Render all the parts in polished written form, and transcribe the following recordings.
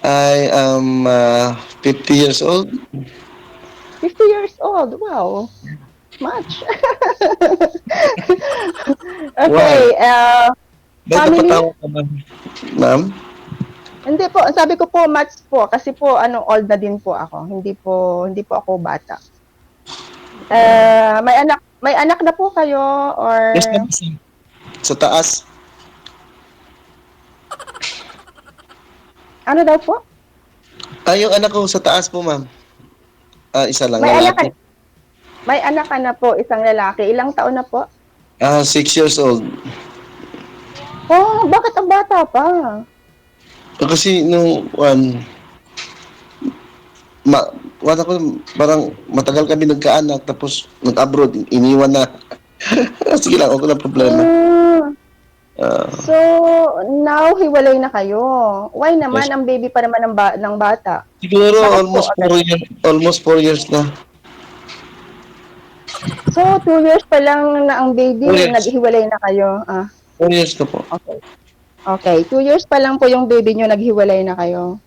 I am 50 years old. 50 years old. Wow, much. Why? Okay, Ba't family? napatawa ka ba? Ma'am? Hindi po, sabi ko po match po kasi po old na din po ako. Hindi po ako bata. May anak na po kayo or Yes, ma'am. Sa taas. ano daw po? Yung anak ko sa taas po, ma'am. Isa lang, May anak ka, lalaki. may anak ka na po, isang lalaki. Ilang taon na po? 6 years old. Oh, bakit ang bata pa? Kasi nung, ma, wala ko, parang matagal kami nagkaanak, tapos nag-abroad, iniwan na. Sige lang, okay lang problema. Ah, Ah, so now hiwalay na kayo. Why naman yes. ang baby pa naman ng bata? Siguro Bakit po almost agad? 4 years, almost 4 years na. So 2 years pa lang na ang baby, 4 years. naghiwalay na kayo. 4 years na po. Okay. Okay, 2 years pa lang po yung baby niyo, naghiwalay na kayo.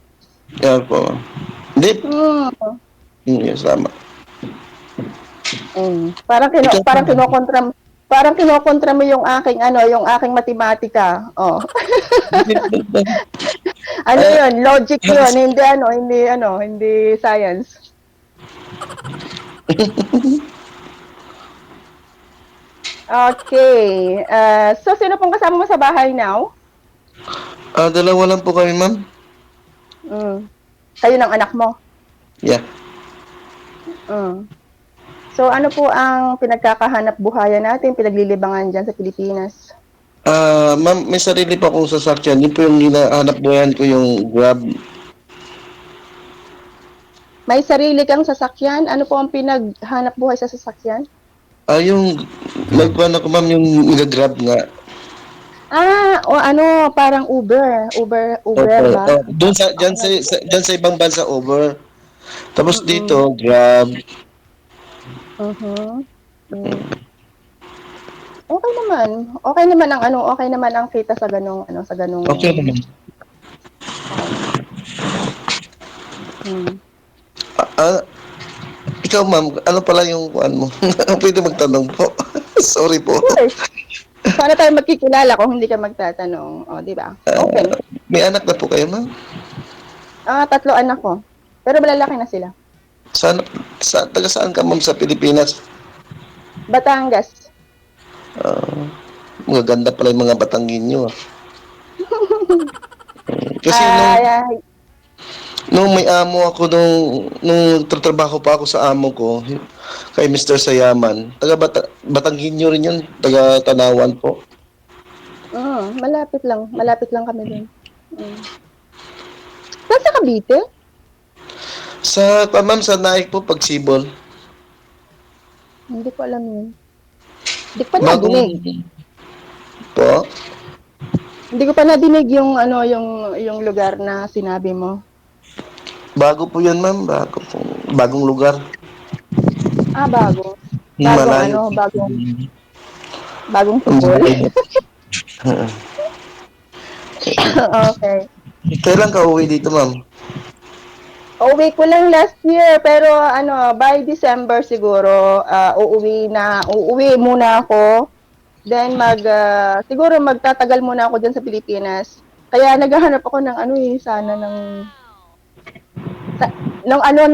Yan po. Hindi, Hmm. yes, tama. Parang Ikaw po, parang kinokontra mo yung aking yung aking matematika. Oh. Ano ah, 'yun, logic 'yun, hindi science. Okay. So sino pong kasama mo sa bahay now? dalawa lang po kami, ma'am. Hmm. Kayo ng anak mo? Yeah. Hmm. So ano po ang pinagkakahanap buhayan natin, pinaglilibangan diyan sa Pilipinas? Ma'am, may sarili pa akong sasakyan. Yun po yung hinahanap buhayan ko, yung Grab. May sarili kang sasakyan? Ano po ang pinaghanap buhay sa sasakyan? Yung Grab. nagkuhan ako, ma'am, yung nag-Grab nga. O parang Uber Opo. ba? Doon sa, Ako dyan sa ibang bansa, over. Tapos mm. dito, Grab. Mhm. Hmm. Okey naman. Okey naman ang kita sa gano'ng Okay naman. okey naman. Hmm. Ah, ah, ikaw, ma'am, ano pala yung kuhan mo? Pwede magtanong po. Sorry po. Of course. Paano tayo magkikilala kung hindi ka magtatanong, 'di ba? Open. May anak na po kayo, ma'am? 3 anak ko, pero malalaki na sila. Saan, taga saan ka, ma'am, sa Pilipinas? Batangas. Magaganda pala yung mga Batanggenyo. Kasi Ah, nung may amo ako, nung tatrabaho pa ako sa amo ko, kay Mr. Sayaman, taga Batanggenyo rin yun, taga Tanawan po. malapit lang kami dun. Hmm. Saan sa Cavite? Ma'am, sa Naik po, Pagsibol. Hindi ko alam 'yun. Hindi ko pa Bagong, nadinig. po, Hindi ko pa nadinig yung lugar na sinabi mo. bago po yan, ma'am, bagong lugar. Bago. Malayo. Bagong tubol. Malayo. Okay. Kailan ka uwi dito, ma'am? Uuwi ko lang last year, pero by December siguro, uuwi muna ako. Then siguro magtatagal muna ako diyan sa Pilipinas. Kaya naghahanap ako ng sana ng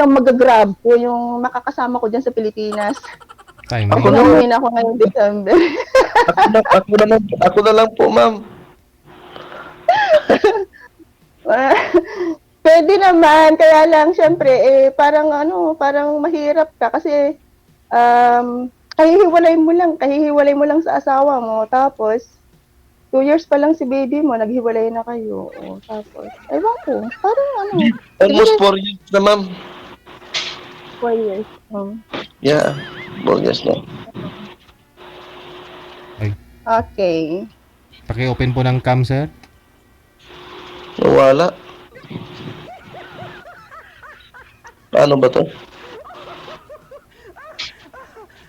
mag-grab ko, yung makakasama ko diyan sa Pilipinas. Kasi Ako Timing. nga naman, uwi na ako ngayong December. ako na lang po, ma'am. Puwede naman, kaya lang siyempre, parang mahirap ka kasi, kahihiwalay mo lang sa asawa mo tapos 2 years pa lang si baby mo naghiwalay na kayo, tapos ewan ko, parang Almost siguro 4 years na, ma'am. 4 years, Yeah, 4 years na. Ay, okey. paki-open po ng cam, sir. Wala. Paano ba to?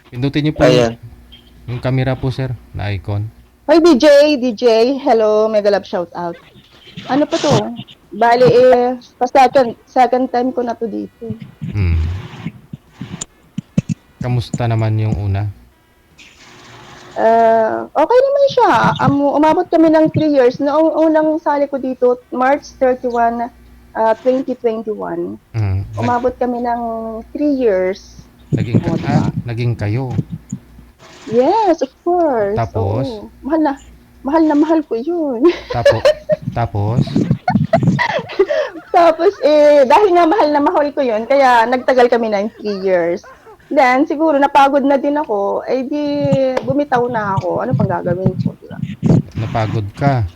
Pindutin niyo po Ayan. yung camera po, sir, na icon. Hoy DJ, hello, mega love shout out. Ano pa to? Bali second time ko na to dito. Hmm. Kamusta naman yung una? Okay naman siya. Umabot kami ng 3 years. Noong unang sali ko dito, March 31, 2021. Hmm. Umabot kami ng 3 years. Naging, O, diba? naging kayo. Yes, of course. Tapos? Oo. Mahal na mahal ko yun. Tapos, tapos, Tapos, dahil nga mahal na mahal ko yun, kaya nagtagal kami ng 3 years. Then, siguro napagod na din ako, di bumitaw na ako. Ano pang gagawin ko, di ba? napagod ka.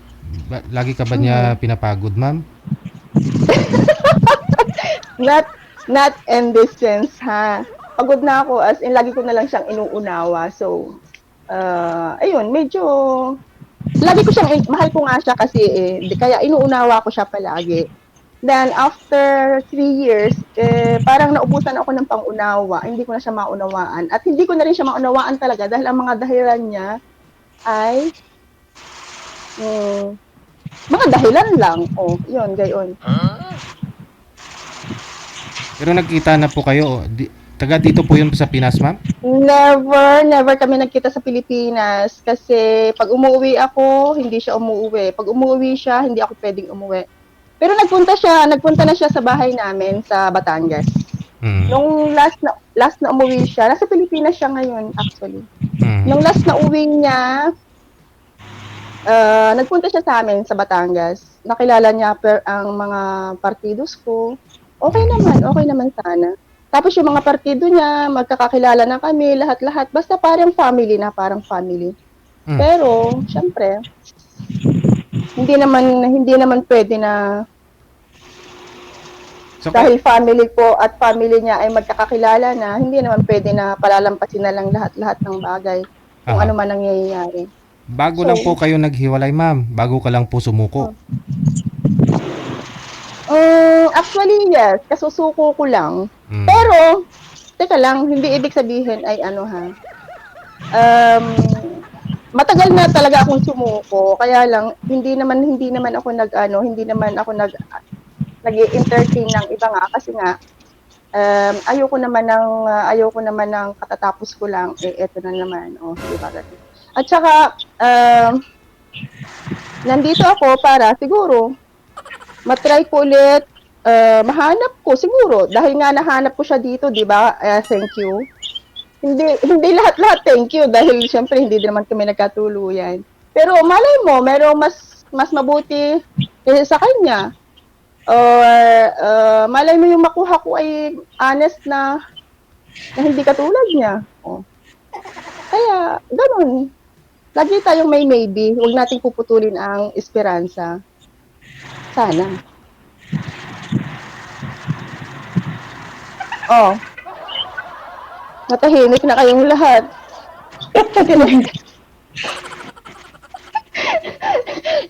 Lagi ka ba niya pinapagod, ma'am? Not, not in this sense, ha? Pagod na ako, as in, lagi ko na lang siyang inuunawa. So, ayun, medyo, lagi ko siyang, mahal ko nga siya kasi, kaya inuunawa ko siya palagi. Then, after 3 years, parang naubusan ako ng pangunawa. Hindi ko na siya maunawaan. At hindi ko na rin siya maunawaan talaga dahil ang mga dahilan niya ay mga dahilan lang. Oh, yun, gayon. Pero nagkita na po kayo. Taga dito po yun sa Pinas, ma'am? Never kami nagkita sa Pilipinas kasi pag umuwi ako, hindi siya umuwi. Pag umuwi siya, hindi ako pwedeng umuwi. Pero nagpunta na siya sa bahay namin sa Batangas. Hmm. Nung last na umuwi siya, nasa Pilipinas siya ngayon actually. Hmm. Nung last na uwi niya, nagpunta siya sa amin sa Batangas. Nakilala niya ang mga partidos ko. Okay naman sana. Tapos yung mga partido niya, magkakakilala na kami, lahat-lahat. Basta parang family na, parang family. Hmm. Pero, syempre, hindi naman pwede na So, dahil family ko at family niya ay magkakakilala na, hindi naman pwede na palalampasin na lang lahat-lahat ng bagay kung Aha. ano man ang nangyayari. bago So, lang po kayo naghiwalay, ma'am. Bago ka lang po sumuko. Actually, yes. Kasusuko ko lang. Hmm. Pero, teka lang, hindi ibig sabihin ay ano ha. Matagal na talaga akong sumuko. Kaya lang, hindi naman ako nag-entertain ng iba nga kasi nga ayoko naman ng katatapos ko lang eto na naman di ba ganun. At saka nandito ako para siguro matry ko ulit mahanap ko siguro dahil nga nahanap ko siya dito, di ba? Thank you. Hindi lahat-lahat thank you dahil syempre hindi din naman kami nagkatuluyan. Pero malay mo, merong mas mabuti sa kanya. Or malay mo yung makuha ko ay honest na hindi katulad niya. Kaya, ganun. Lagi tayong may maybe. Huwag nating puputulin ang esperansa. Sana. Natahimik na kayong lahat.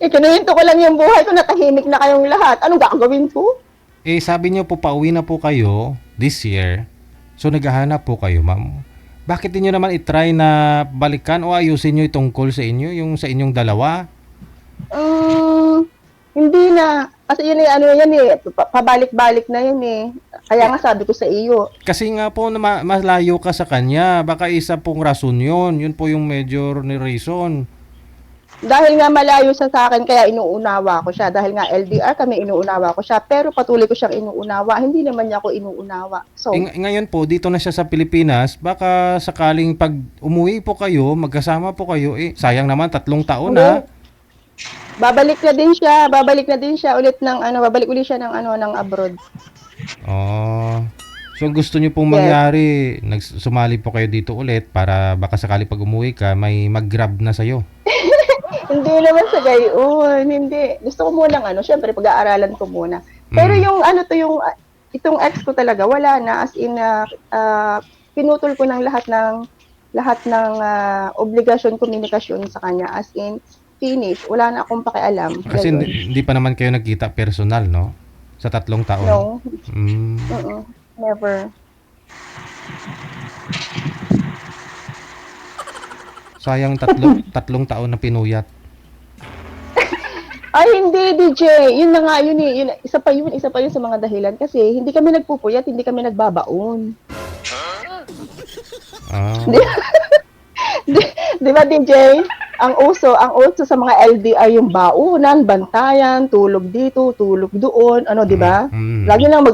Ikinuwento ko lang yung buhay ko, natahimik na kayong lahat. Anong gagawin ko? Sabi niyo po pauwi na po kayo this year. So naghahanap po kayo, ma'am. Bakit niyo naman i-try na balikan o ayusin niyo itong call sa inyo, yung sa inyong dalawa? Hindi na. Kasi yun pabalik-balik na yun eh. Kaya nga sabi ko sa iyo. Kasi nga po na malayo ka sa kanya. Baka isa pong rason yun. Yun po yung major ni reason. Dahil nga malayo siya sa akin, kaya inuunawa ko siya. Dahil nga LDR kami, inuunawa ko siya. Pero patuloy ko siyang inuunawa. Hindi naman niya ako inuunawa. So, ngayon po, dito na siya sa Pilipinas. Baka sakaling pag umuwi po kayo, magkasama po kayo, sayang naman 3 taon na. Babalik na din siya ulit babalik ulit siya ng abroad. So gusto niyo pong mangyari, sumali po kayo dito ulit para baka sakali pag umuwi ka, may mag-grab na sa'yo. Hindi naman sa gayon, hindi. Gusto ko munang syempre pag-aaralan ko muna. Pero yung itong ex ko talaga wala na, as in pinutol ko ng lahat ng obligasyon, komunikasyon sa kanya, as in finish. Wala na akong pakialam. Kasi hindi pa naman kayo nagkita personal, no? Sa 3 taon. No. Never. Sayang 3 taon na pinuyat. Ay, hindi, DJ. Yun na nga, yun eh. Yun, isa pa yun sa mga dahilan. Kasi hindi kami nagpupuyat, hindi kami nagbabaon. Ah, Di, di, di ba, DJ? Ang uso sa mga LDR yung baunan, bantayan, tulog dito, tulog doon, ano, di ba? Lagi lang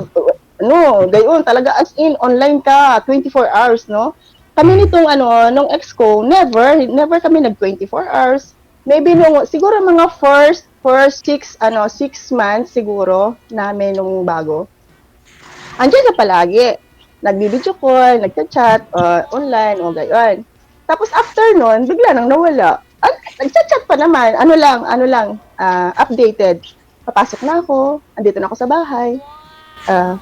gayon, talaga as in, online ka, 24 hours, no? Kami nitong, nung ex ko, never kami nag 24 hours. Maybe siguro mga first 6 months siguro namin nung bago. Andiyan na palagi. Nagbi-video call, nagchat-chat, online, o gayon. Tapos after nun, bigla nang nawala. Nagchat-chat pa naman, ano lang, updated. Papasok na ako, andito na ako sa bahay. Ah,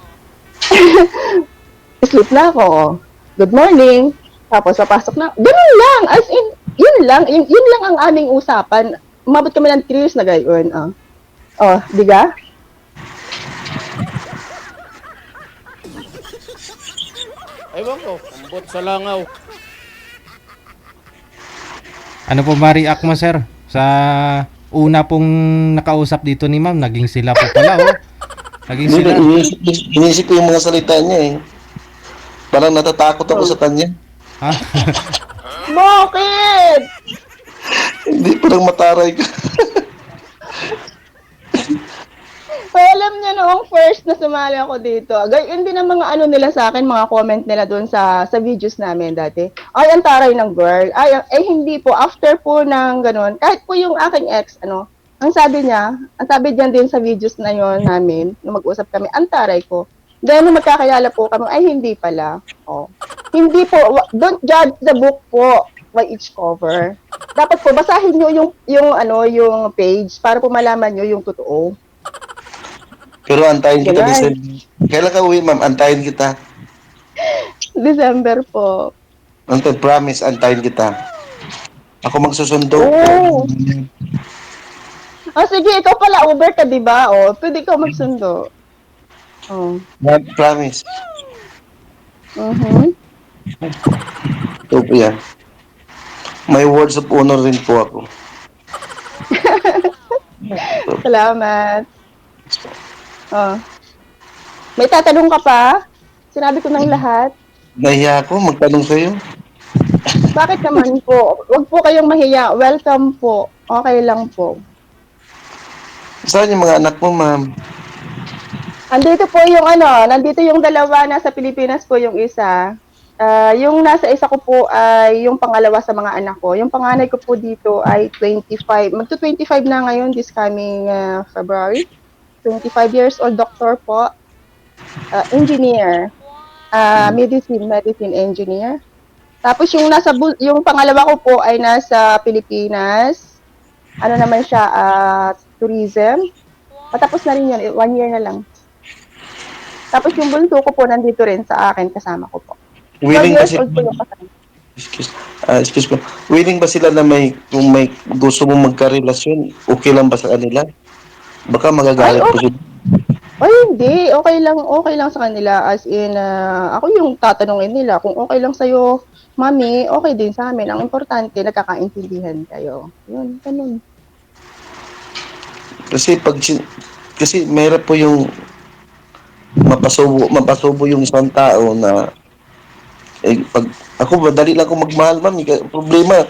sleep na ako. Good morning. Tapos papasok na. Ganun lang. As in, yun lang ang aming usapan. Umabot kami ng 3 years na gayon. Di ba? Ewan ko, ambot sa langaw. ano po ma-react mo, sir? Sa una pong nakausap dito ni ma'am, naging sila po pala, oh. Naging Hindi, sila. inisip ko yung mga salita niya eh. Parang natatakot ako sa kanya. Ha? Bakit? Hindi, parang mataray ka. Kaya alam niya noong first na sumali ako dito, gayon din ang mga nila sa akin, mga comment nila doon sa videos namin dati. Ay, ang taray ng girl. Ay, hindi po. After po ng ganun, kahit po yung aking ex, ang sabi niya din sa videos na yon namin, nung mag-usap kami, ang taray ko. Then, nung magkakayala po kami, ay, hindi pala. Hindi po, don't judge the book po by its cover. Dapat po, basahin nyo yung page para po malaman nyo yung totoo. Pero antayin kita, Ganun. December. Kailan ka uwi, ma'am? Antayin kita. December po. Promise, antayin kita. Ako magsusundo. Oh. Sige, ikaw pala, Uber ka, di ba? Pwede ikaw magsundo. Ma'am, promise. Ito po yan. May words of honor rin po ako. Salamat. May tatanong ka pa? Sinabi ko ng lahat. Nahiya ako magtanong sa'yo. Bakit naman po? Huwag po kayong mahiya. Welcome po. Okay lang po. Saan yung mga anak mo, ma'am? Nandito yung dalawa, nasa Pilipinas po yung isa. Yung nasa isa ko po ay yung pangalawa sa mga anak ko. Yung panganay ko po dito ay 25. Magto-25 na ngayon this coming February. 25 years old, doctor po. Engineer. Medicine engineer. Tapos yung pangalawa ko po ay nasa Pilipinas. Ano naman siya, tourism. Patapos na rin yun, 1 year na lang. Tapos yung bunso ko po nandito rin sa akin, kasama ko po. 12 Willing ba years sila, old po yung kasama. excuse me. Willing ba sila na kung may gusto mong magkarelasyon, okay lang ba sa kanila? Baka magagalit po sila. Ay, hindi. Okay lang sa kanila. As in, ako yung tatanungin nila. Kung okay lang sa'yo, mami, okay din sa amin. Ang importante, nagkakaintindihan kayo. Yun, ganun. Kasi mahirap po yung mapasubo yung isang tao na pag ako madali lang kong magmahal, ma'am. Problema,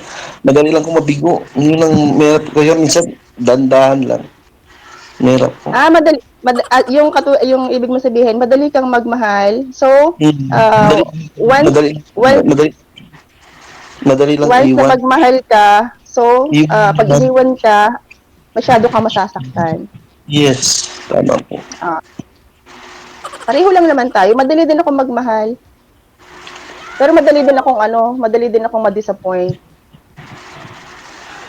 madali lang kong mabigo. Yun lang mahirap kaya minsan dandahan lang. Mahirap po. Yung ibig mo sabihin, madali kang magmahal. So, Madali lang once na iwan. magmahal ka, so, pag iniwan ka, masyado kang masasaktan. Yes, tama po. Pareho lang naman tayo. Madali din ako magmahal. Pero madali din akong ma-disappoint.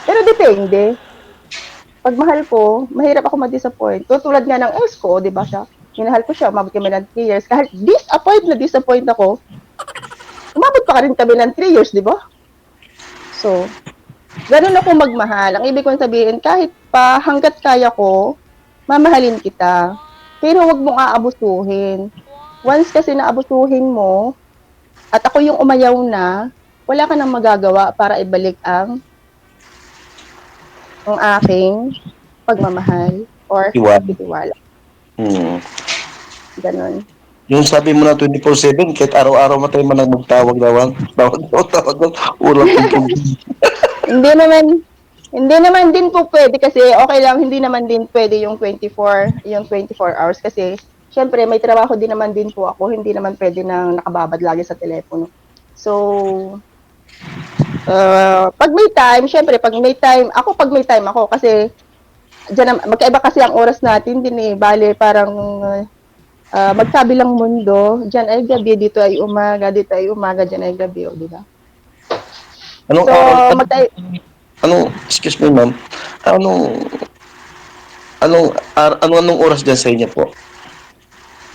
Pero depende. Pag mahal ko, mahirap ako ma-disappoint. Tulad nga ng ex ko, di ba siya? Minahal ko siya, umabot kami ng 3 years. Kahit disappoint ako, umabot pa rin kami ng 3 years, di ba? So, ganun ako magmahal. Ang ibig kong sabihin, kahit pa hanggat kaya ko, mamahalin kita. Pero wag mong aabusuhin. Once kasi naabusuhin mo, at ako yung umayaw na, wala ka nang magagawa para ibalik ang aking pagmamahal or Iwan. pagtitiwala. Hmm. Ganon. Yung sabi mo na 24/7, kahit araw-araw matay man ang magtawag daw. Tawag daw. Ulang kumpong. Hindi naman, hindi naman din po pwede kasi okay lang, hindi naman din pwede yung 24 hours kasi syempre may trabaho din naman din po ako, hindi naman pwede nang nakababad lagi sa telepono. So, pag may time ako kasi magkaiba kasi ang oras natin din eh. Bale, parang magkabilang mundo. Diyan ay gabi, dito ay umaga, diyan ay gabi, o, di ba? Anong So, araw? magkay Excuse me, ma'am. Anong, anong oras dyan sa inyo po?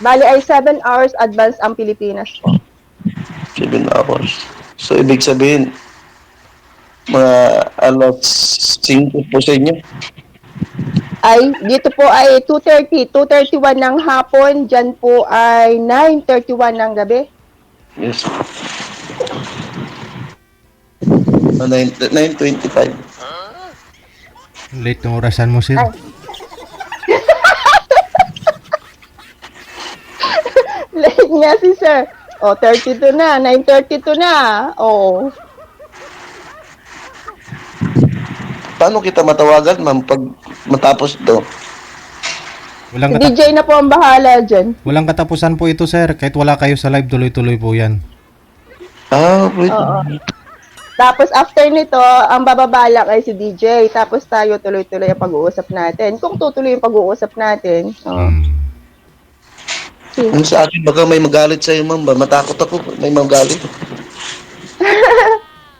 bale ay 7 hours advance ang Pilipinas po. 7 hours. So, ibig sabihin, mga alas 5 po sa inyo. Ay, dito po ay 2:31 ng hapon, diyan po ay 9:31 ng gabi. Yes. 9:25. Late ng orasan mo, sir. Ay. Late nga si sir. Oh, 32 na, 9:32 na. Oh. Paano kita matawagan, ma'am, pag matapos ito? Walang, Si DJ na po ang bahala dyan. walang katapusan po ito, sir. Kahit wala kayo sa live, tuloy-tuloy po yan. Wait. Oo. Tapos after nito, ang bababalak ay si DJ. Tapos tayo tuloy-tuloy ang pag-uusap natin. Kung tutuloy yung pag-uusap natin. Oh. Yung sa akin, baka may magalit sa'yo, ma'am. Matakot ako. May magalit.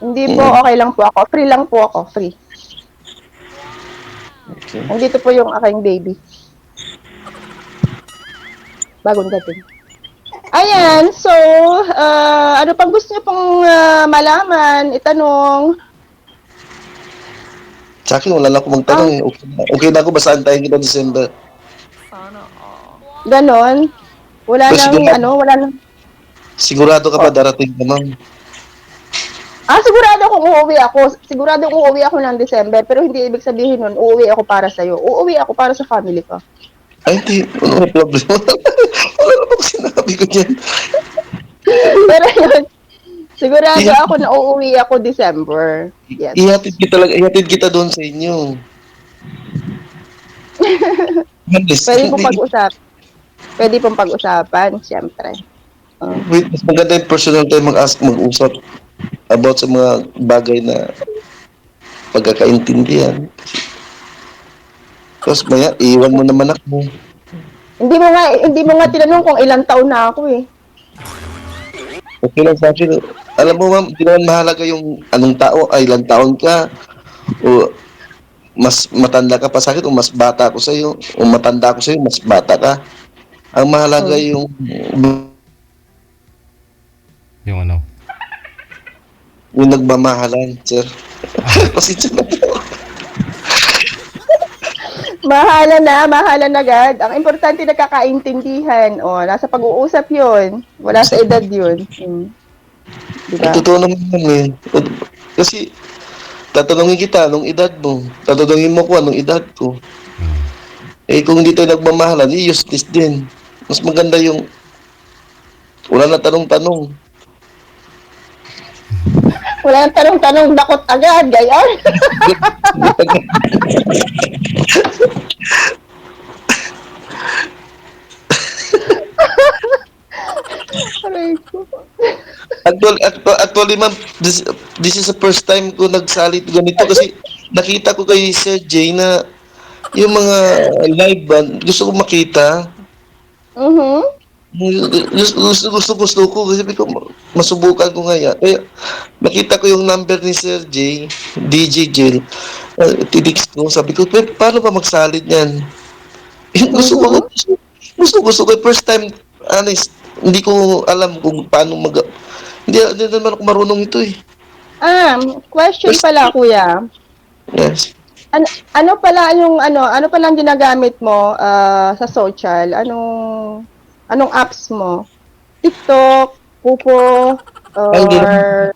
Hindi po, okay lang po ako. Free lang po ako. Free. Okay. Nandito po yung aking baby. Bagong dating. Ayan, so, ano pang gusto niyo pong malaman, itanong? Sa akin, wala na akong magtanong. Okay na ako. Basaan tayo kita December. Ganon. Wala Pero nang, wala nang, sigurado ka ba darating ka, ma'am? sigurado akong uuwi ako. Sigurado akong uuwi ako ng December, pero hindi ibig sabihin nun, uuwi ako para sa'yo. Uuwi ako para sa family ko. Ay, hindi. Ano problema? Wala namang sinabi ko dyan. Pero yun, sigurado ako na uuwi ako December. Yes. Ihatid kita doon sa inyo. Pwede pong pag-usapan. Pwede pong pag-usapan, siyempre. Wait, mas maganda yung personal tayo mag-usap about sa mga bagay na pagkakaintindihan. Tapos maya, iwan mo naman ako. Hindi mo nga tinanong kung ilang taon na ako eh. Okay lang sa akin. Alam mo, ma'am, hindi naman mahalaga yung anong tao, ay ilang taon ka, o mas matanda ka pa sa akin, o mas bata ako sa iyo, o matanda ako sa iyo, mas bata ka. Ang mahalaga yung nagmamahalan, sir. Pasensya na po. Mahala na agad. Ang importante nagkakaintindihan. O, nasa pag-uusap yun. Wala sa edad yun. Diba? Ay, totoo naman yun eh. Kasi, tatanungin kita, anong edad mo? Tatanungin mo ko, anong edad ko? Eh, kung hindi tayo nagmamahalan, useless din. Mas maganda yung wala na tanong-tanong. Wala nang tanong-tanong, dakot agad. Gayon. Aray ko. Actually, ma'am, this is the first time ko nagsalit ganito kasi nakita ko kay Sir Jay na yung mga live band, gusto ko makita. Gusto ko kasi sabi ko masubukan ko nga yan. Kaya nakita ko yung number ni Sir Jay, DJ Jill. Tidix ko, sabi ko, paano ba magsalit niyan? Gusto ko first time, honest, hindi ko alam kung paano hindi naman ako marunong ito eh. Question pala, kuya. Yes. Ano pala ang ginagamit mo sa social? Anong apps mo? TikTok, Pupo, or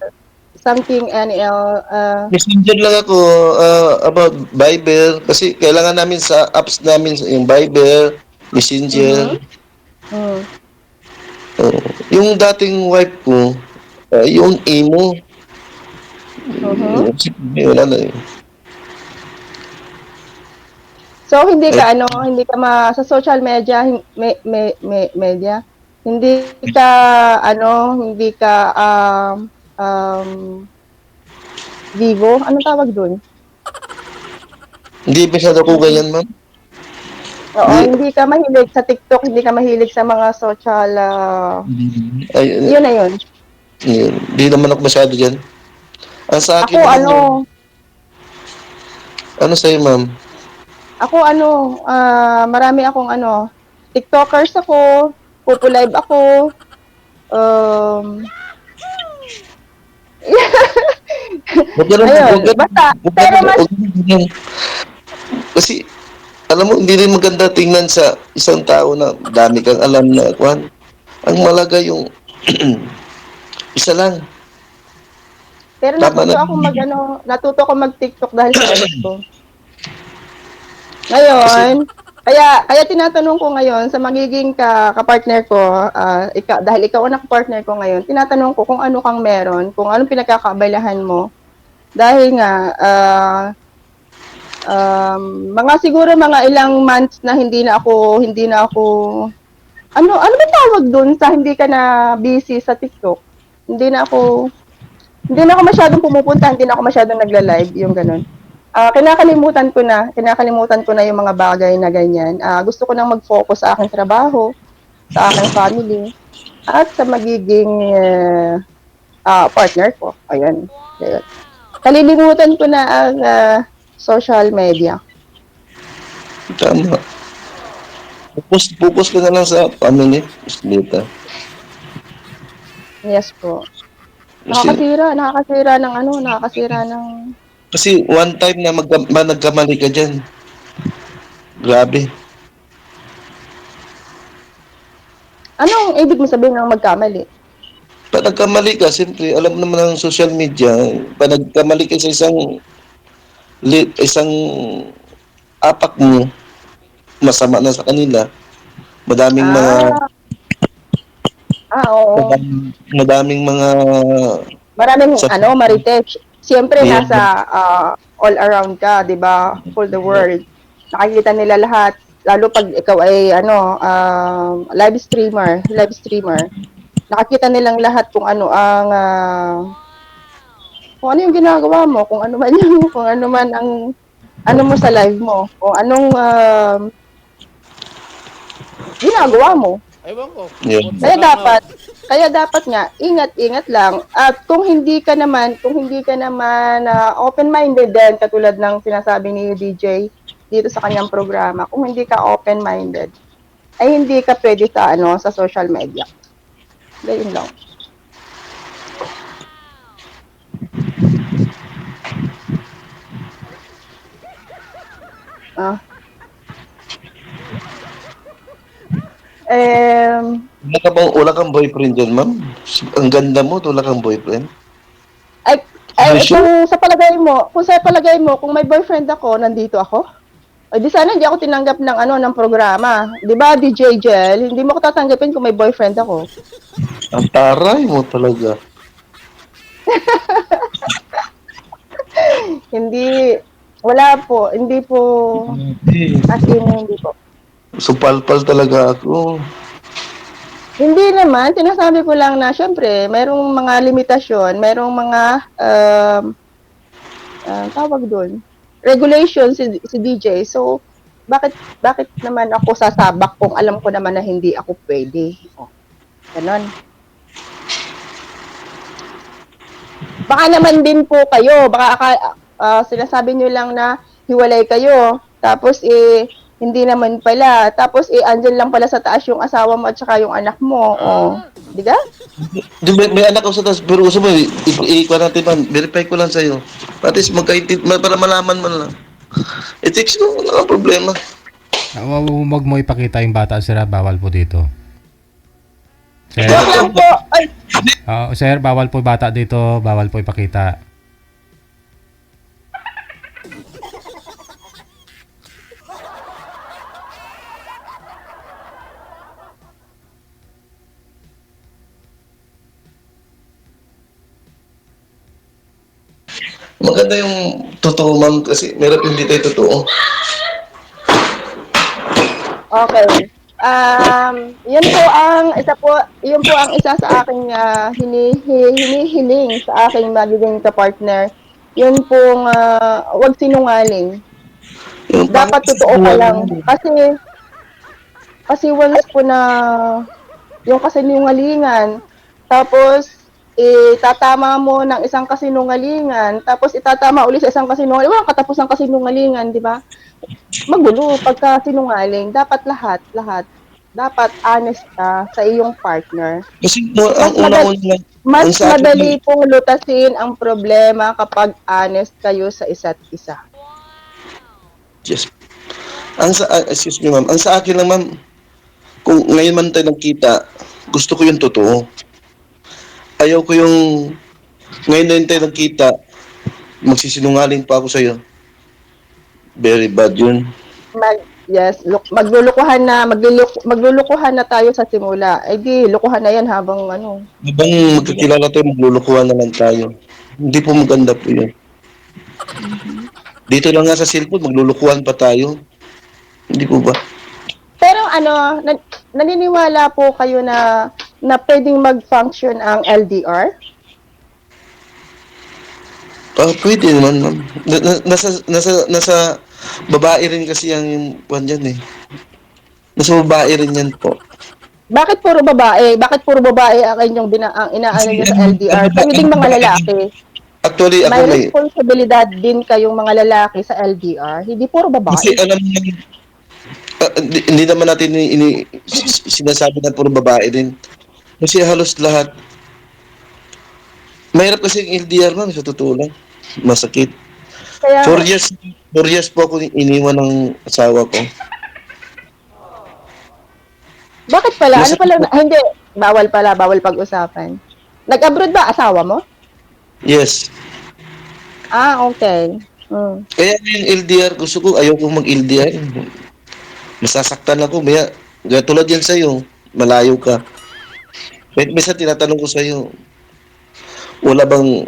something NL, Messenger lang ako about Viber kasi kailangan namin sa apps namin yung Viber, mhm, Messenger. hmm, Oo. Yung dating wife ko, yung imo, mhm. wala na eh. So hindi Eh, ka ano, hindi ka sa social media, media, hindi ka ano, hindi ka um, Vivo, anong tawag dun? hindi masyado ko Hindi, ganyan, ma'am. oo, Hindi, hindi ka mahilig sa TikTok, hindi ka mahilig sa mga social, ay, yun na yun. hindi naman ako masyado dyan. Ang sa Ako akin naman ano, yung, ano sa'yo, ma'am? ako ano, marami akong ano, TikTokers ako, Pupu Live ako, um, Huwag ayun, ganun, basta, huwag pero ganun, mas, huwag ganun. Kasi, alam mo, hindi rin maganda tingnan sa isang tao na dami kang alam na, kwan. Ang malaga yung isa lang. pero Tama na. natuto ako mag-TikTok dahil sa ex ko. Kasi, Ngayon, kaya tinatanong ko ngayon sa magiging kapartner ko, dahil ikaw ang nakapartner ko ngayon, tinatanong ko kung ano kang meron, kung anong pinagkakaabalahan mo. Dahil nga, siguro mga ilang months na hindi na ako, ano ba tawag dun sa hindi ka na busy sa TikTok? Hindi na ako, hindi na ako masyadong pumupunta, hindi na ako masyadong nagla-live, yung ganun. Kinakalimutan ko na yung mga bagay na ganyan. Gusto ko nang mag-focus sa aking trabaho, sa aking family, at sa magiging partner ko. Ayan. Ayan. Kalilimutan ko na ang social media. tama. Focus ka na lang sa family, Dita. Yes po. Kasi, Nakakasira ng kasi one time na nagkamali ka dyan. Grabe. anong ibig mo sabihin ng magkamali? Pag nagkamali ka, siyempre, alam mo naman ang social media, pag nagkamali ka sa isang apak mo, masama na sa kanila. Madaming mga, Ah, oo. madaming mga, Maraming sa, marites. Siyempre yeah, nasa all around ka, 'di ba? For the world. Nakikita nila lahat lalo pag ikaw ay live streamer. Nakikita nilang lahat kung ano yung ginagawa mo, kung ano man yung kung ano man ang ano mo sa live mo, kung anong ginagawa mo. Ewan ko, yeah. ambot sa Kaya langaw. dapat kaya dapat nga ingat-ingat lang at kung hindi ka naman open-minded din katulad ng sinasabi ni DJ dito sa kanyang programa, kung hindi ka open-minded ay hindi ka pwede sa social media. Ganun lang. Ah. Um, Wala kang boyfriend dyan, ma'am? Ang ganda mo, wala kang boyfriend? ay, Are you sure? kung sa palagay mo, kung may boyfriend ako, nandito ako. Ay, di sana hindi ako tinanggap ng programa. Di ba, DJ Jel? Hindi mo ko tatanggapin kung may boyfriend ako. Ang taray mo talaga. Hindi, wala po. Hindi po, as in, hindi po. Supalpal talaga ako. Hindi naman, sinasabi ko lang na, syempre, merong mga limitasyon, merong mga, tawag doon, regulation si DJ. So, bakit naman ako sasabak kung alam ko naman na hindi ako pwede? Oh, ganon. Baka naman din po kayo, sinasabi nyo lang na hiwalay kayo, tapos hindi naman pala, tapos andyan lang pala sa taas yung asawa mo at saka yung anak mo, di ba? Di, may anak ako sa taas, pero gusto mo, i-ikuha natin, ma'am. Verify ko lang sa'yo. At least para malaman mo lang. I-text ko, wala kang problema. Huwag mo ipakita yung bata, sir. Bawal po dito. Sir, Joke lang po. Ay, Sir, bawal po bata dito, bawal po ipakita. Maganda yung totoo, ma'am, kasi meron hindi tayo totoo. Okay. Yun po ang isa sa aking hinihiling sa aking magiging kapartner. Yun pong wag sinungaling. Yung Dapat totoo ka lang. Kasi once po na yung kasinungalingan, tapos itatama mo ng isang kasinungalingan, tapos itatama ulit sa isang kasinungalingan, walang katapos ng kasinungalingan, di ba? Magulo pagka sinungaling. Dapat lahat. Dapat honest ka sa iyong partner. Kasi ang una-una, Mas ang sa akin, madali pong lutasin ang problema kapag honest kayo sa isa't isa. yes. Excuse me, ma'am. Ang sa akin lang, ma'am, kung ngayon man tayo nagkita, gusto ko yung totoo. Ayaw ko yung ngayon na tayo nagkita, magsisinungaling pa ako sa'yo. Very bad yun. Maglulukuhan na tayo sa simula. Eh di, lukuhan na yan habang ano. Habang magkakilala tayo, maglulukuhan na lang tayo. Hindi po maganda po yun. Dito lang nga sa cellphone, maglulukuhan pa tayo. Hindi po ba? Pero naniniwala po kayo na pwedeng mag-function ang LDR? Pwede naman, ma'am. Nasa babae rin kasi yung kwan yan eh. Nasa babae rin yan po. Bakit puro babae? Bakit puro babae ang inyong inaano niyo sa LDR? Pwedeng mga lalaki. Actually, ako May may... responsibilidad din kayong mga lalaki sa LDR. Hindi puro Kasi babae. alam mo, hindi naman natin sinasabi na puro babae din. Kasi halos lahat. Mahirap kasi yung LDR, ma'am, sa totoo lang. Masakit. Kaya 4 years po ako iniwan ng asawa ko. bakit pala? Ano Masakit pala? po. Hindi, bawal pag-usapan. Nag-abroad ba asawa mo? Yes. Okay. Kaya yung LDR, gusto ko, ayaw ko mag-LDR. Masasaktan ako. Kaya tulad yan sa'yo, malayo ka. Kahit minsan tinatanong ko sa'yo, wala bang,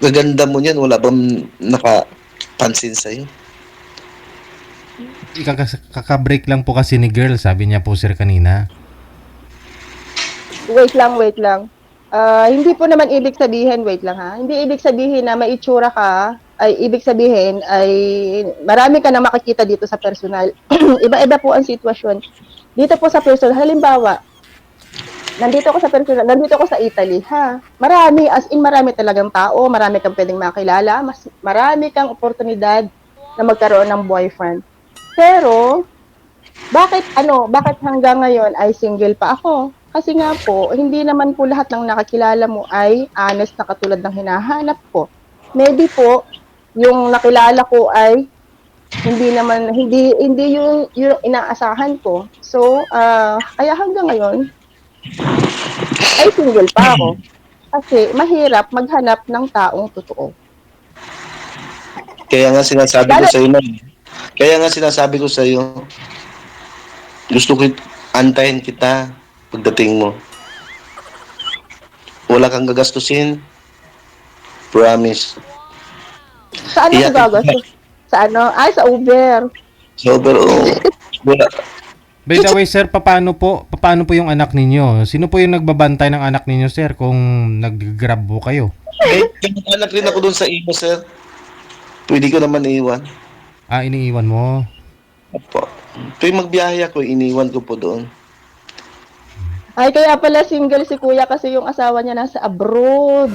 gaganda mo niyan, wala bang nakapansin sa'yo? Kaka-break lang po kasi ni girl, sabi niya po sir kanina. Wait lang. Hindi po naman ibig sabihin, wait lang ha. Hindi ibig sabihin na may itsura ka, ay ibig sabihin ay marami ka na makikita dito sa personal. Iba-iba po ang sitwasyon. Dito po sa personal, halimbawa, nandito ako sa Italy, ha. Marami talagang tao, marami kang pwedeng makilala, marami kang oportunidad na magkaroon ng boyfriend. Pero, bakit hanggang ngayon ay single pa ako? Kasi nga po, hindi naman po lahat ng nakakilala mo ay honest na katulad ng hinahanap ko. Maybe po, yung nakilala ko ay hindi yung inaasahan ko. So, kaya hanggang ngayon, ay single pa ako. Kasi mahirap maghanap ng taong totoo. Kaya nga sinasabi ko sa iyo, gusto ko antayin kita pagdating mo. Wala kang gagastusin. Promise. Saan ako gagastos? Sa ano? Ay, sa Uber. So, pero, wala. By the way, sir, paano po yung anak ninyo? Sino po yung nagbabantay ng anak ninyo, sir, kung nag-grab po kayo? Anak rin ako doon sa imo, sir. Pwede ko naman iiwan. Iniiwan mo. Opo. Tuwing magbiyahe ako, iniwan ko po doon. Ay, kaya pala single si kuya kasi yung asawa niya nasa abroad.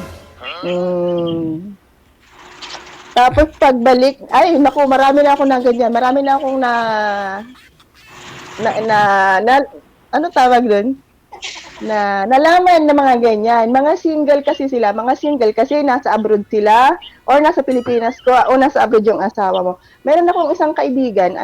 Tapos pagbalik, ay, naku, marami na akong na ganyan. Marami na akong ano tawag dun? Nalaman na mga ganyan. Mga single kasi nasa abroad sila or nasa Pilipinas ko o nasa abroad yung asawa mo. Meron akong isang kaibigan,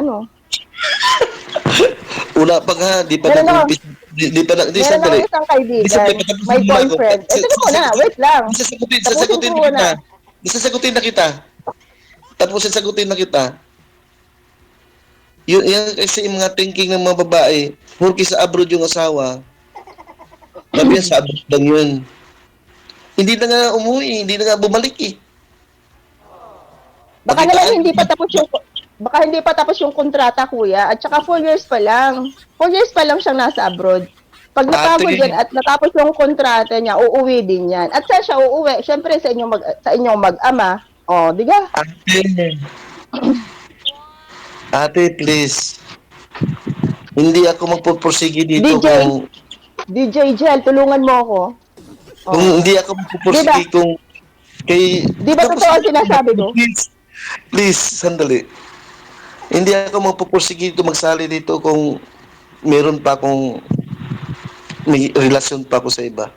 Wala pa nga, di pa Meron ako. nag-umpisa di Meron sandali. akong isang Di kaibigan, sandali, patapusin may mo muna ako. boyfriend. Eh, teka muna, wait lang. Tapusin Sasagutin ko na kita. muna. Sasagutin na kita. Tapos sasagutin na kita. Yan kasi yung mga thinking ng mga babae, porke sa abroad yung asawa, sabi yan, sa abroad lang yun. Hindi na nga umuwi, hindi na nga bumalik eh. Baka naman Pakitaan hindi pa tapos yung kontrata, kuya. At saka 4 years pa lang. 4 years pa lang siyang nasa abroad. Pag napagod ate, yan at natapos yung kontrata niya, uuwi din yan. At saan siya uuwi? Siyempre sa inyong mag-ama. O, di ba? ate, ate, please. Hindi ako magpupursige dito DJ, kung DJ Jel, tulungan mo ako. kung Oh. hindi ako Di ba? magpupursige kung kay Di ba totoo ang sinasabi ko? please, sandali. Hindi ako magpupursige dito, magsali dito kung meron pa akong may relasyon pa ako sa iba.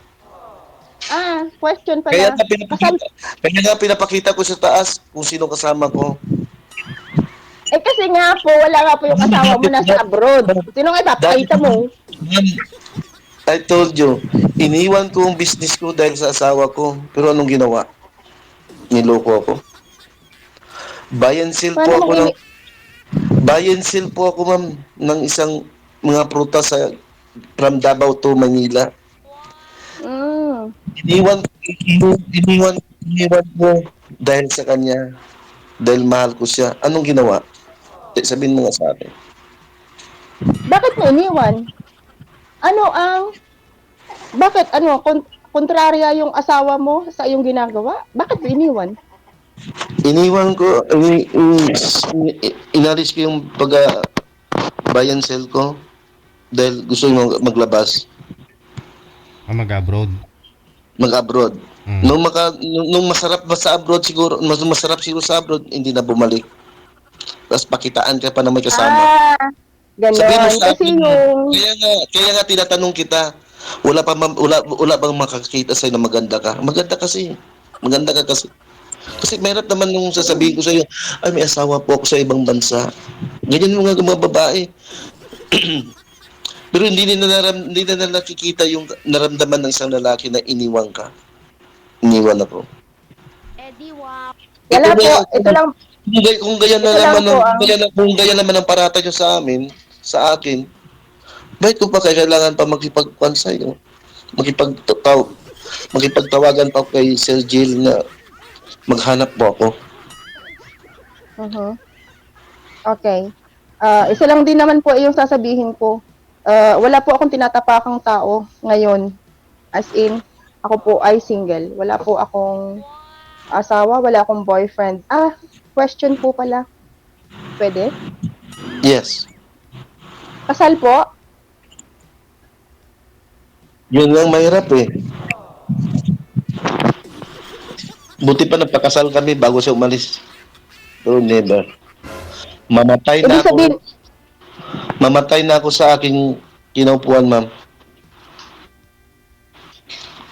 Question Kaya pala. nga pinapakita, kaya nga pinapakita ko sa taas kung sino kasama ko. Kasi nga po, wala nga po yung asawa mo nasa abroad. Sino nga ipapakita mo? Ma'am, I told you, iniwan ko ang business ko dahil sa asawa ko. Pero anong ginawa? Niloko ako. Buy and sell po Paano ako mong ng buy and sell po ako, ma'am, ng isang mga prutas sa from Davao to Manila. Mm. Iniwan ko dahil sa kanya. Dahil mahal ko siya. Anong ginawa? Sabihin mo nga sa akin. Bakit mo iniwan? Bakit kontrarya yung asawa mo sa iyong ginagawa? Bakit mo iniwan? Iniwan ko, inalis ko yung buy and sell ko dahil gusto mo maglabas, Mag-abroad. mag-abroad. Mm. Nung masarap ba sa abroad siguro, masarap siguro sa abroad, hindi na bumalik. Tapos pakitaan ka pa na may kasama. Sabihin mo Ganon. sa Kasi akin, yung, kaya nga tinatanong kita, wala bang makakita sa'yo na maganda ka? Maganda kasi. Maganda ka kasi. Kasi mahirap naman nung sasabihin ko sa'yo, ay may asawa po ako sa ibang bansa. Ganyan mga babae. Pero hindi na nakikita yung naramdaman ng isang lalaki na iniwan ka. Iniwan ako. wala Ito ba po, yan? ito lang, Kung gaya na ito lang naman po ang, kung gaya naman ang parata nyo sa amin, sa akin, bakit ko pa kailangan pa makipagkuhan sa'yo? Makipagtawagan pa kay Sir Jill na maghanap po ako. Okay. Isa lang din naman po yung sasabihin ko. Wala po akong tinatapakang tao ngayon. As in, ako po ay single. Wala po akong asawa, wala akong boyfriend. Question po pala. Pwede? Yes. Kasal po? Yun lang mahirap eh. Buti pa nagpakasal kami bago siya umalis. Pero never. Mamatay na Ibig ako. sabihin, Mamatay na ako sa aking kinaupuan, ma'am.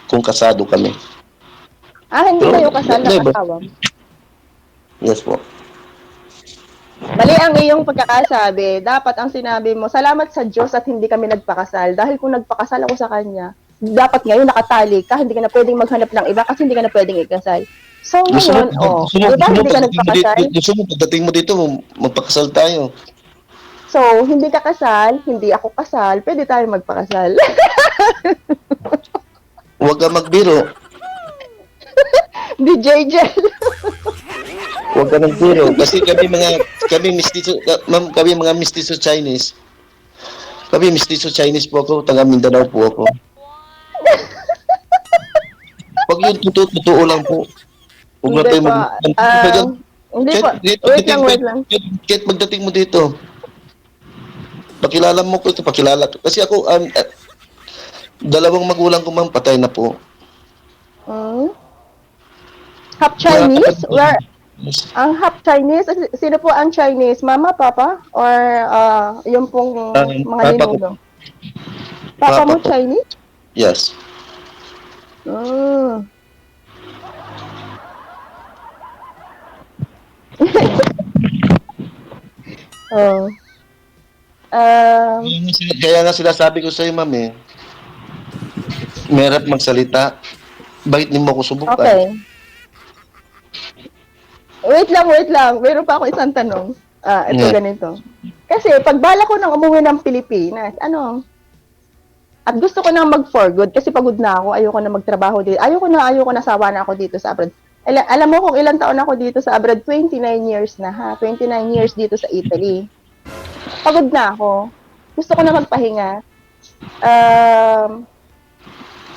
Kung kasado kami. hindi Pero, kayo kasal ng never. asawa. Yes po. Mali ang iyong pagkakasabi. Dapat ang sinabi mo, salamat sa Diyos at hindi kami nagpakasal. Dahil kung nagpakasal ako sa Kanya, dapat ngayon nakatali ka, hindi ka na pwedeng maghanap ng iba kasi hindi ka na pwedeng ikasal. So ngayon, di ba hindi ka nagpakasal? Gusto mo, pagdating mo dito, magpakasal tayo. So, hindi ka kasal, hindi ako kasal, pwede tayo magpakasal. Huwag ka magbiro. DJ Jel. Huwag ka magbiro. Kasi kami mistiso, ma'am, kami mga mistiso Chinese. Kami mistiso Chinese po ako, taga Mindanao po ako. Pag yun, totoo lang po. Huwag na Hindi tayo pa. Hindi pa. Wait lang. Kahit magdating mo dito, pakilala mo ko ito, pakilala. Kasi ako, dalawang magulang ko ma'am, patay na po. Half Chinese? Ang half Chinese? Sino po ang Chinese? Mama, papa? Or yung pong mga papa ko. ninuno? Papa mo Papa po. Chinese? Yes. Um, Kaya nga sinasabi ko sa'yo, ma'am, eh, mahirap magsalita. Bakit di mo ako subukan? okay. Wait lang. Meron pa ako isang tanong. Ito Yeah. ganito. Kasi pag bala ko nang umuwi ng Pilipinas, at gusto ko nang mag-for good kasi pagod na ako, ayoko na magtrabaho dito. Ayoko na sawa na ako dito sa abroad. Alam mo kung ilang taon ako dito sa abroad? 29 years na ha. 29 years dito sa Italy. Pagod na ako. Gusto ko na magpahinga. Um,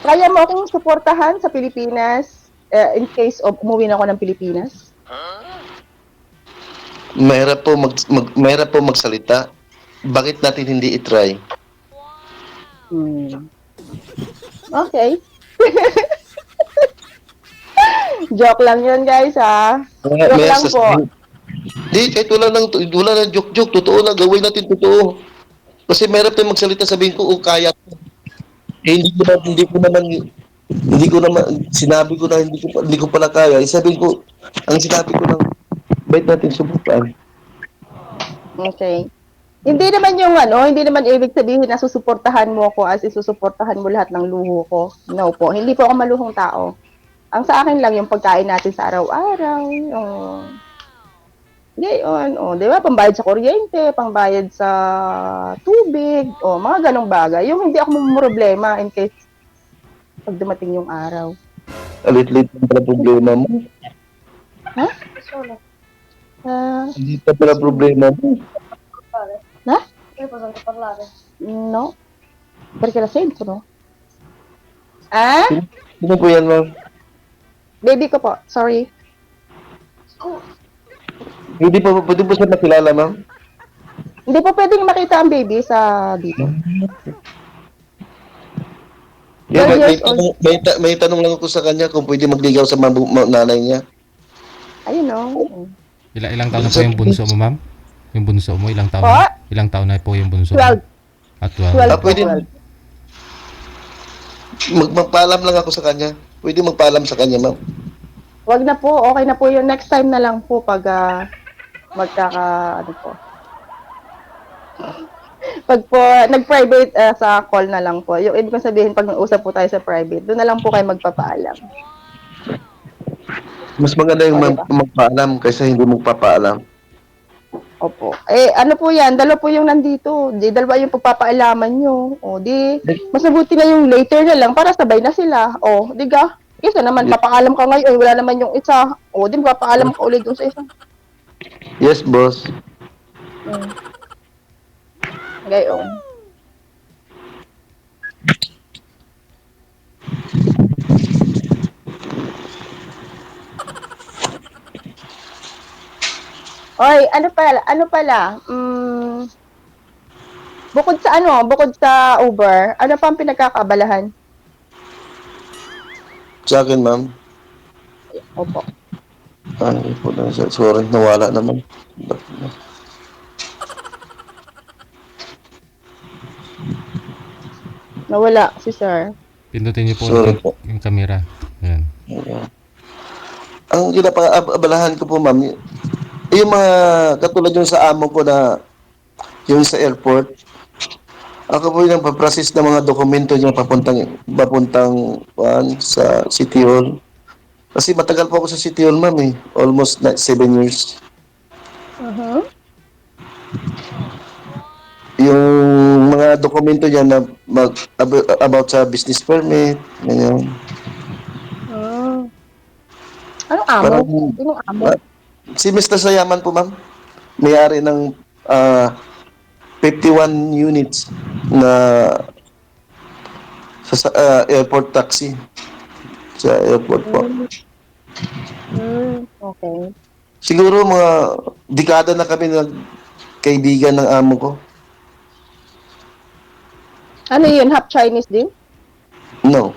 Kaya mo akong suportahan sa Pilipinas in case of umuwi na ako ng Pilipinas? Mahirap po magsalita. Bakit natin hindi i-try? Okay. Joke lang yun, guys, ha? Joke lang po. Di, kahit wala nang joke-joke. Totoo lang, gawin natin totoo. Kasi mahirap tayo magsalita, sabihin ko, kaya ko. Eh, hindi ko naman, sinabi ko na hindi ko pala kaya. Sabihin ko, ang sinabi ko lang, bakit natin subukan? Okay. Hindi naman ibig sabihin na susuportahan mo ako as isusuportahan mo lahat ng luho ko. No po, hindi po ako maluhong tao. Ang sa akin lang yung pagkain natin sa araw-araw, ngayon, di ba, pambayad sa kuryente, pambayad sa tubig, mga ganong bagay. Yung hindi ako problema in case pag dumating yung araw. Alit-lit pa pala problema mo. Ha? Hindi pa pala problema mo. Na? No. Perché la sentono? Ah? Sino po yan, ma'am? Baby ko po, sorry. Pwede po siya makilala, ma'am? Hindi po pwedeng makita ang baby sa dito. Yeah, 12 years old. may tanong lang ako sa kanya kung pwede magligaw sa nanay niya. Ayun, no. Ilang taon na po yung bunso mo, ma'am? Yung bunso mo, ilang taon Po? na? Ilang taon na po yung bunso 12. mo? At 12. Pwede 12. magpaalam lang ako sa kanya. Pwede magpaalam sa kanya, ma'am. Wag na po, okay na po yun. Next time na lang po pag po. Pag po, nag-private sa call na lang po. Yung ibig kong sabihin, pag nag-usap po tayo sa private, doon na lang po kayo magpapaalam. Mas maganda yung Diba? magpaalam kaysa hindi magpapaalam. Opo. Ano po yan? Dalawa po yung nandito. Dalawa yung pagpapaalaman nyo. Mas mabuti na yung later na lang para sabay na sila. Di ka? Kasi naman, papaalam ka ngayon, wala naman yung isa. Di papaalam ka ulit dun sa isa. Yes, boss. Gayon. Oy, ano pala? Bukod sa Uber, ano pa ang pinagkakabalahan? Sa akin, ma'am. Opo. Ano po na siya? Sorry, nawala naman. Nawala si sir. Pindutin niyo po Sorry ulit po. yung camera. Ayan. Ayan. Ang abalahan ko po, ma'am, yung mga katulad yung sa amo ko na yung sa airport, ako po yung paprocess ng mga dokumento niya papuntang sa City Hall. Kasi matagal po ako sa City Hall, ma'am, eh. Almost 7 years. Yung mga dokumento niya na about sa business permit, ganyan. Anong amo? Sinong amo? Si Mr. Sayaman po, ma'am. May-ari ng 51 units na sa airport taxi. Sa airport po. Okay. Siguro mga dekada na kami kaibigan ng amo ko. Ano yun? Half Chinese din? No.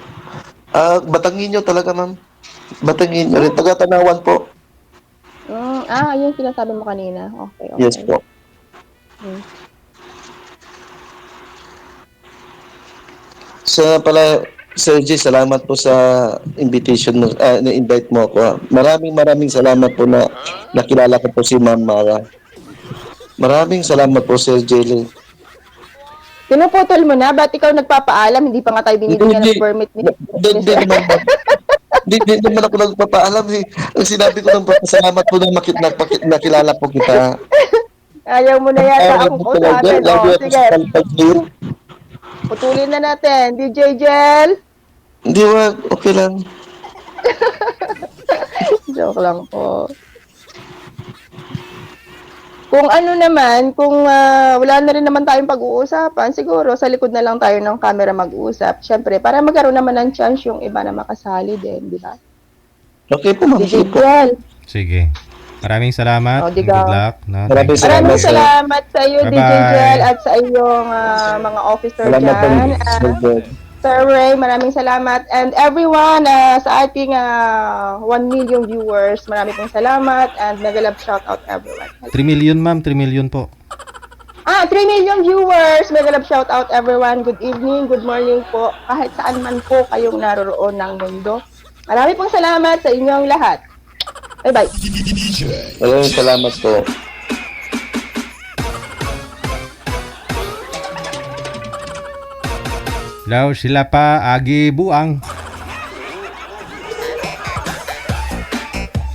Batanginyo talaga, ma'am. Batanginyo rin. Taga-Tanawan po. Yung sinasabi mo kanina. Okay. Yes po. Sa pala, Sir G, salamat po sa invitation mo, na-invite mo ako. Maraming salamat po na nakilala ko po si Ma'am Mara. Maraming salamat po, Sir J. Pinuputol mo na? Ba't ikaw nagpapaalam? Hindi pa nga tayo binibigyan ng permit ni Hindi naman. Hindi naman ako nagpapaalam. Ang sinabi ko ng pasalamat po na nakilala po kita. Ayaw mo na yata akong kausapin. Lagi O, ako sige. sa kalpag niyo. Putulin na natin. DJ Jel. Hindi, wag. Okay lang. Joke lang po. Kung ano naman, kung wala na rin naman tayong pag-uusapan, siguro sa likod na lang tayo ng camera mag-uusap. Siyempre, para magkaroon naman ng chance yung iba na makasali din, di ba? Okay po, ma'am. DJ Sige po. Jel. Sige. Maraming salamat. Oh, and diga. good luck. No? Maraming Thank you. Maraming sir. salamat sa iyo, DJ Bye-bye. Jel, at sa iyong mga officer Salamat po. dyan. Sir Ray, maraming salamat. And everyone, sa ating 1 million viewers, maraming pong salamat and mega-love shoutout everyone. 3 million, ma'am. 3 million po. 3 million viewers, mega-love shoutout everyone. Good evening, good morning po. Kahit saan man po kayong naroroon ng mundo. Maraming pong salamat sa inyong lahat. Bye-bye. Maraming salamat po. Hello, sila pa Agi Buang.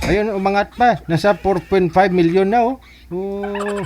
Ayun, umangat pa. Nasa 4.5 million na, oh. Oh.